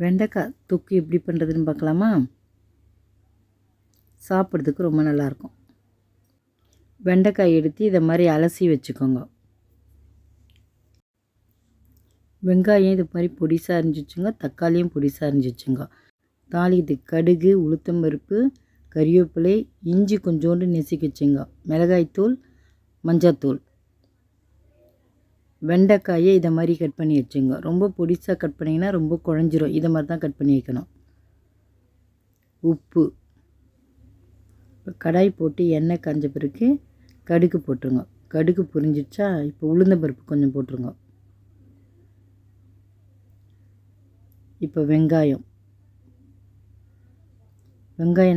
வெண்டைக்காய் தொக்கு எப்படி பண்ணுறதுன்னு பார்க்கலாமா? சாப்பிட்றதுக்கு ரொம்ப நல்லாயிருக்கும். வெண்டைக்காய் எடுத்து இதை மாதிரி அலசி வச்சுக்கோங்க. வெங்காயம் இது மாதிரி பொடிசாக அரிஞ்சு வச்சுங்க. தக்காளியும் பொடிசாக அரிஞ்சு வச்சுங்க. தாளிக்கிறதுக்கு கடுகு, உளுத்தம்பருப்பு, கறிவேப்பிலை, இஞ்சி கொஞ்சோண்டு நெசுக்கி வச்சுங்க. மிளகாய்த்தூள், மஞ்சத்தூள். வெண்டைக்காயை இதை மாதிரி கட் பண்ணி வச்சுங்க. ரொம்ப பொடிசாக கட் பண்ணிங்கன்னா ரொம்ப குழஞ்சிரும். இதை மாதிரி தான் கட் பண்ணி வைக்கணும். உப்பு. இப்போ கடாய் போட்டு எண்ணெய் காஞ்ச பிறகு கடுகு போட்டுருங்க. கடுகு பொரிஞ்சிடுச்சா இப்போ உளுந்தம்பருப்பு கொஞ்சம் போட்டுருங்க. இப்போ வெங்காயம்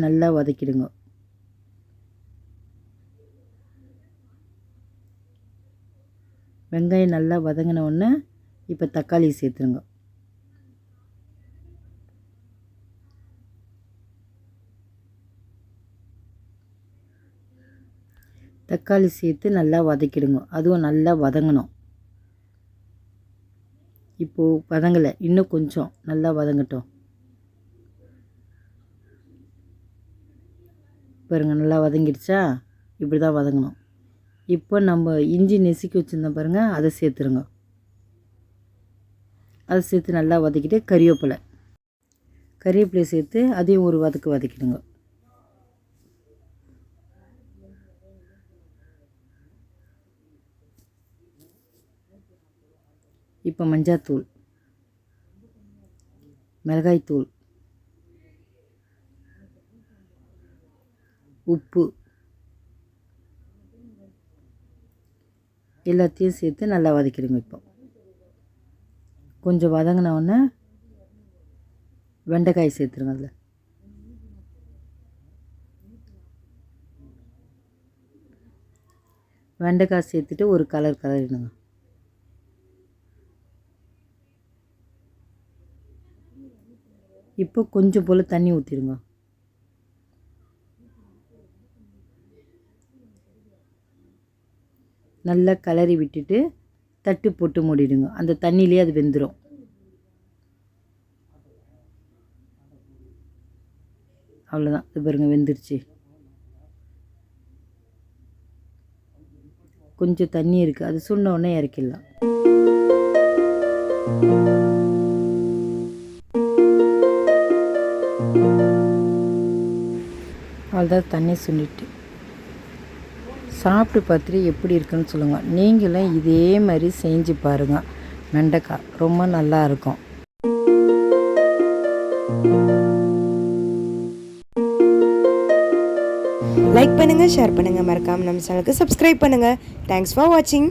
நல்லா வதக்கிடுங்க. வெங்காயம் நல்லா வதங்கின உடனே இப்போ தக்காளி சேர்த்துருங்க. தக்காளி சேர்த்து நல்லா வதக்கிடுங்க. அதுவும் நல்லா வதங்கணும். இப்போது வதங்கலை, இன்னும் கொஞ்சம் நல்லா வதங்கட்டும். பாருங்கள், நல்லா வதங்கிடுச்சா? இப்படி தான் வதங்கணும். இப்போ நம்ம இஞ்சி நெசுக்கி வச்சுருந்தோம் பாருங்கள், அதை சேர்த்துருங்க. அதை சேர்த்து நல்லா வதக்கிட்டு கறிவேப்பிலை சேர்த்து அதையும் ஒரு வதக்கிடுங்க. இப்போ மஞ்சத்தூள், மிளகாய்த்தூள், உப்பு எல்லாத்தையும் சேர்த்து நல்லா வதக்கிடுங்க. இப்போ கொஞ்சம் வதங்கினவுடனே வெண்டைக்காய் சேர்த்துருங்க. அதில் வெண்டைக்காய் சேர்த்துட்டு ஒரு கலரிடுங்க. இப்போ கொஞ்சம் போல் தண்ணி ஊற்றிடுங்க. நல்லா கலரி விட்டுட்டு தட்டு போட்டு மூடிடுங்க. அந்த தண்ணியிலே அது வெந்துடும். அவ்வளோதான். இது பாருங்கள், வெந்துருச்சு. கொஞ்சம் தண்ணி இருக்குது, அது சுண்ட உடனே இறக்கிடலாம். அவ்வளோதான், தண்ணி சுண்டிட்டு சாப்பிட்டு பார்த்துட்டு எப்படி இருக்குன்னு சொல்லுங்கள். நீங்களும் இதே மாதிரி செஞ்சு பாருங்கள். வெண்டைக்காய் ரொம்ப நல்லா இருக்கும். லைக் பண்ணுங்கள், ஷேர் பண்ணுங்கள், மறக்காமல் நம்ம சேனலுக்கு சப்ஸ்கிரைப் பண்ணுங்கள். தேங்க்ஸ் ஃபார் வாட்சிங்.